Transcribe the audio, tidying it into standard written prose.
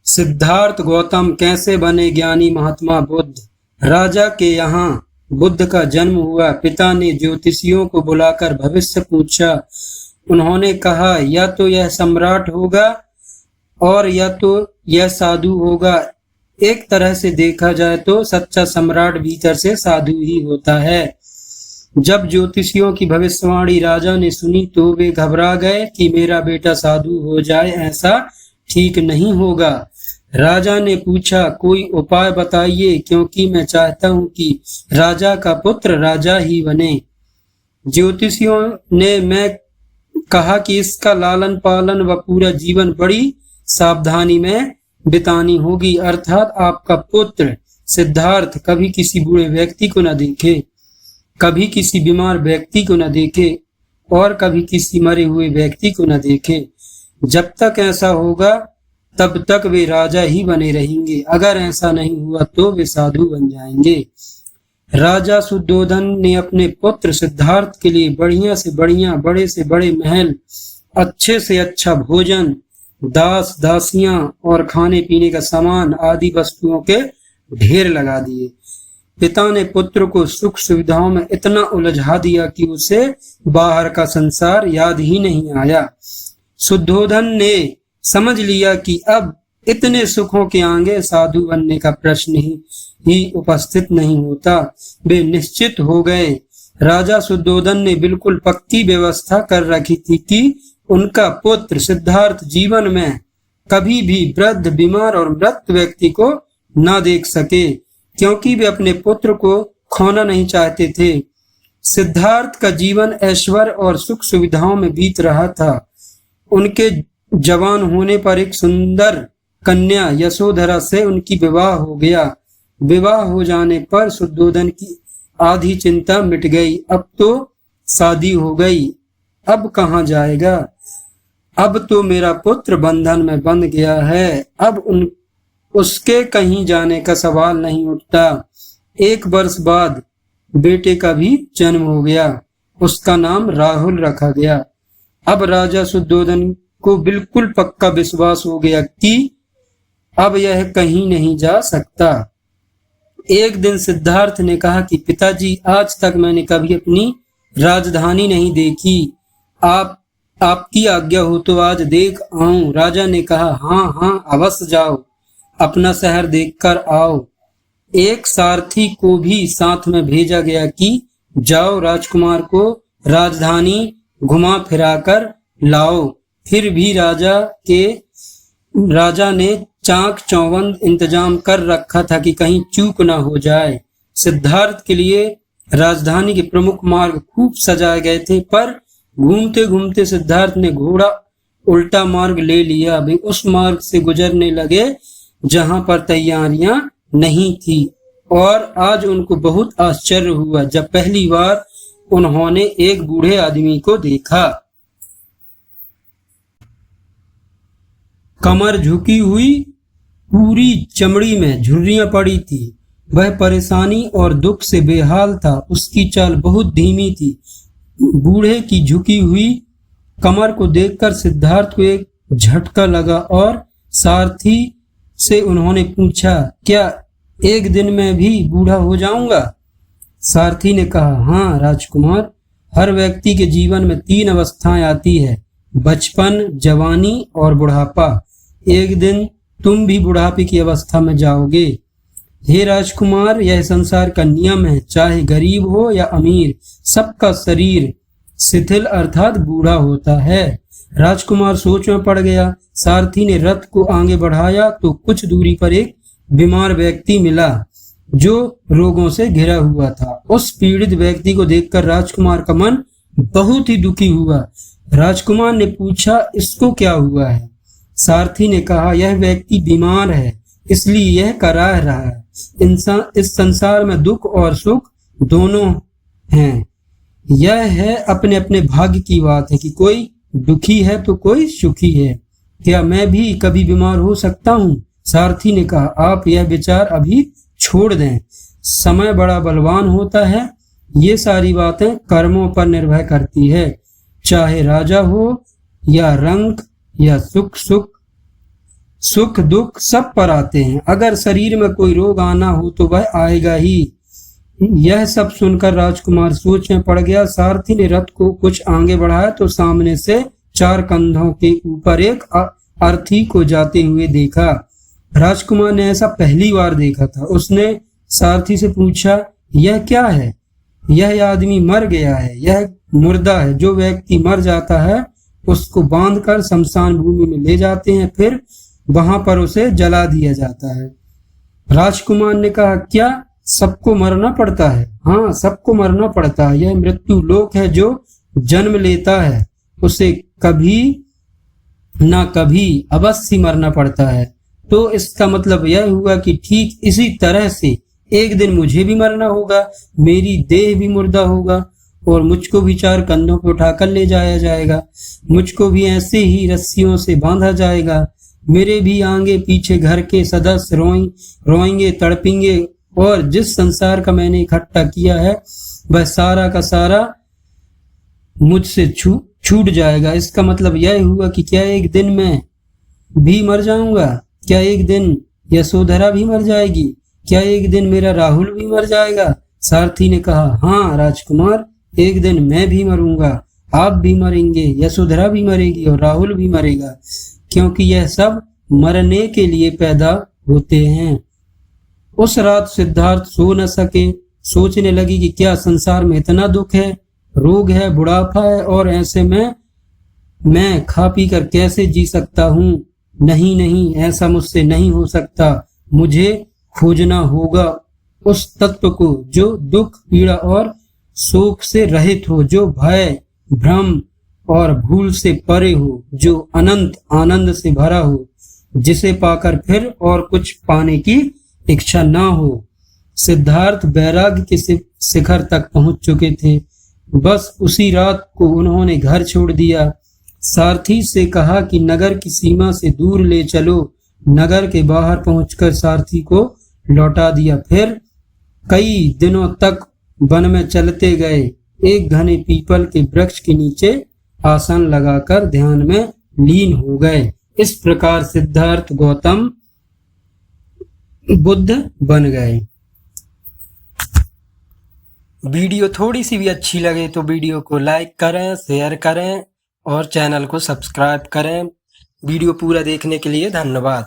सिद्धार्थ गौतम कैसे बने ज्ञानी महात्मा बुद्ध। राजा के यहाँ बुद्ध का जन्म हुआ। पिता ने ज्योतिषियों को बुलाकर भविष्य पूछा। उन्होंने कहा, या तो यह सम्राट होगा और या तो यह साधु होगा। एक तरह से देखा जाए तो सच्चा सम्राट भीतर से साधु ही होता है। जब ज्योतिषियों की भविष्यवाणी राजा ने सुनी तो वे घबरा गए कि मेरा बेटा साधु हो जाए, ऐसा ठीक नहीं होगा। राजा ने पूछा, कोई उपाय बताइए, क्योंकि मैं चाहता हूं कि राजा का पुत्र राजा ही बने। ज्योतिषियों ने मैं कहा कि इसका लालन पालन व पूरा जीवन बड़ी सावधानी में बितानी होगी, अर्थात आपका पुत्र सिद्धार्थ कभी किसी बूढ़े व्यक्ति को न देखे, कभी किसी बीमार व्यक्ति को न देखे और कभी किसी मरे हुए व्यक्ति को न देखे। जब तक ऐसा होगा तब तक वे राजा ही बने रहेंगे। अगर ऐसा नहीं हुआ तो वे साधु बन जाएंगे। राजा शुद्धोधन ने अपने पुत्र सिद्धार्थ के लिए बढ़िया से बढ़िया, बड़े से बड़े महल, अच्छे से अच्छा भोजन, दास दासियां और खाने पीने का सामान आदि वस्तुओं के ढेर लगा दिए। पिता ने पुत्र को सुख सुविधाओं में इतना उलझा दिया कि उसे बाहर का संसार याद ही नहीं आया। शुद्धोधन ने समझ लिया कि अब इतने सुखों के आगे साधु बनने का प्रश्न ही उपस्थित नहीं होता। वे निश्चित हो गए। राजा शुद्धोधन ने बिल्कुल पक्की व्यवस्था कर रखी थी कि उनका पुत्र सिद्धार्थ जीवन में कभी भी वृद्ध, बीमार और मृत व्यक्ति को न देख सके, क्योंकि वे अपने पुत्र को खोना नहीं चाहते थे। सिद्धार्थ का जीवन ऐश्वर्य और सुख सुविधाओं में बीत रहा था। उनके जवान होने पर एक सुंदर कन्या यशोधरा से उनकी विवाह हो गया। विवाह हो जाने पर शुद्धोधन की आधी चिंता मिट गई। अब तो शादी हो गई, अब कहाँ जाएगा? अब तो मेरा पुत्र बंधन में बंध गया है, अब उसके कहीं जाने का सवाल नहीं उठता। 1 वर्ष बाद बेटे का भी जन्म हो गया। उसका नाम राहुल रखा गया। अब राजा शुद्धोधन को बिल्कुल पक्का विश्वास हो गया कि अब यह कहीं नहीं जा सकता। एक दिन सिद्धार्थ ने कहा कि पिताजी, आज तक मैंने कभी अपनी राजधानी नहीं देखी। आपकी आज्ञा हो तो आज देख आऊं। राजा ने कहा, हाँ अवश्य जाओ, अपना शहर देखकर आओ। एक सारथी को भी साथ में भेजा गया कि जाओ राजकुमार को राजधानी घुमा फिराकर लाओ। फिर भी राजा ने चाक चौबंद इंतजाम कर रखा था कि कहीं चूक ना हो जाए। सिद्धार्थ के लिए राजधानी के प्रमुख मार्ग खूब सजाए गए थे, पर घूमते घूमते सिद्धार्थ ने घोड़ा उल्टा मार्ग ले लिया। वे उस मार्ग से गुजरने लगे जहां पर तैयारियां नहीं थी, और आज उनको बहुत आश्चर्य हुआ जब पहली बार उन्होंने एक बूढ़े आदमी को देखा। कमर झुकी हुई, पूरी चमड़ी में झुर्रियां पड़ी थी। वह परेशानी और दुख से बेहाल था। उसकी चाल बहुत धीमी थी। बूढ़े की झुकी हुई कमर को देखकर सिद्धार्थ को एक झटका लगा और सारथी से उन्होंने पूछा, क्या एक दिन में भी बूढ़ा हो जाऊंगा? सारथी ने कहा, हाँ राजकुमार, हर व्यक्ति के जीवन में 3 अवस्थाएं आती है, बचपन, जवानी और बुढ़ापा। एक दिन तुम भी बुढ़ापे की अवस्था में जाओगे। हे राजकुमार, यह संसार का नियम है, चाहे गरीब हो या अमीर, सबका शरीर शिथिल अर्थात बूढ़ा होता है। राजकुमार सोच में पड़ गया। सारथी ने रथ को आगे बढ़ाया तो कुछ दूरी पर एक बीमार व्यक्ति मिला जो रोगों से घिरा हुआ था। उस पीड़ित व्यक्ति को देखकर राजकुमार का मन बहुत ही दुखी हुआ। राजकुमार ने पूछा, इसको क्या हुआ है? सारथी ने कहा, यह व्यक्ति बीमार है, इसलिए यह कराह रहा है। इंसान इस संसार में दुख और सुख दोनों हैं। यह है अपने अपने भाग्य की बात है कि कोई दुखी है तो कोई सुखी है। क्या मैं भी कभी बीमार हो सकता हूँ? सारथी ने कहा, आप यह विचार अभी छोड़ दें, समय बड़ा बलवान होता है। ये सारी बातें कर्मों पर निर्भर करती है, चाहे राजा हो या रंक या सुख सुख दुख सब पर आते हैं, अगर शरीर में कोई रोग आना हो तो वह आएगा ही। यह सब सुनकर राजकुमार सोच में पड़ गया। सारथी ने रथ को कुछ आगे बढ़ाया तो सामने से 4 कंधों के ऊपर एक अर्थी को जाते हुए देखा। राजकुमार ने ऐसा पहली बार देखा था। उसने सारथी से पूछा, यह क्या है? यह आदमी मर गया है, यह मुर्दा है। जो व्यक्ति मर जाता है उसको बांधकर शमशान भूमि में ले जाते हैं, फिर वहां पर उसे जला दिया जाता है। राजकुमार ने कहा, क्या सबको मरना पड़ता है? हाँ, सबको मरना पड़ता है। यह मृत्यु लोक है। जो जन्म लेता है उसे कभी ना कभी अवश्य मरना पड़ता है। तो इसका मतलब यह हुआ कि ठीक इसी तरह से एक दिन मुझे भी मरना होगा, मेरी देह भी मुर्दा होगा और मुझको भी 4 कंधों पर उठाकर ले जाया जाएगा। मुझको भी ऐसे ही रस्सियों से बांधा जाएगा। मेरे भी आगे पीछे घर के सदस्य रोएंगे, तड़पेंगे और जिस संसार का मैंने इकट्ठा किया है वह सारा का सारा मुझसे छूट जाएगा। इसका मतलब यह हुआ कि क्या एक दिन मैं भी मर जाऊंगा? क्या एक दिन यशोधरा भी मर जाएगी? क्या एक दिन मेरा राहुल भी मर जाएगा? सारथी ने कहा, हाँ राजकुमार, एक दिन मैं भी मरूंगा, आप भी मरेंगे, यशोधरा भी मरेगी और राहुल भी मरेगा, क्योंकि यह सब मरने के लिए पैदा होते हैं। उस रात सिद्धार्थ सो न सके। सोचने लगी कि क्या संसार में इतना दुख है, रोग है, बुढ़ापा है और ऐसे में मैं खा पी कर कैसे जी सकता हूँ? नहीं नहीं, ऐसा मुझसे नहीं हो सकता। मुझे खोजना होगा उस तत्व को जो दुख, पीड़ा और शोक से रहित हो, जो भय, भ्रम और भूल से परे हो, जो अनंत आनंद से भरा हो, जिसे पाकर फिर और कुछ पाने की इच्छा ना हो। सिद्धार्थ वैराग्य के शिखर तक पहुंच चुके थे। बस उसी रात को उन्होंने घर छोड़ दिया। सारथी से कहा कि नगर की सीमा से दूर ले चलो। नगर के बाहर पहुंचकर सारथी को लौटा दिया। फिर कई दिनों तक वन में चलते गए। एक घने पीपल के वृक्ष के नीचे आसन लगाकर ध्यान में लीन हो गए। इस प्रकार सिद्धार्थ गौतम बुद्ध बन गए। वीडियो थोड़ी सी भी अच्छी लगे तो वीडियो को लाइक करें, शेयर करें और चैनल को सब्सक्राइब करें। वीडियो पूरा देखने के लिए धन्यवाद।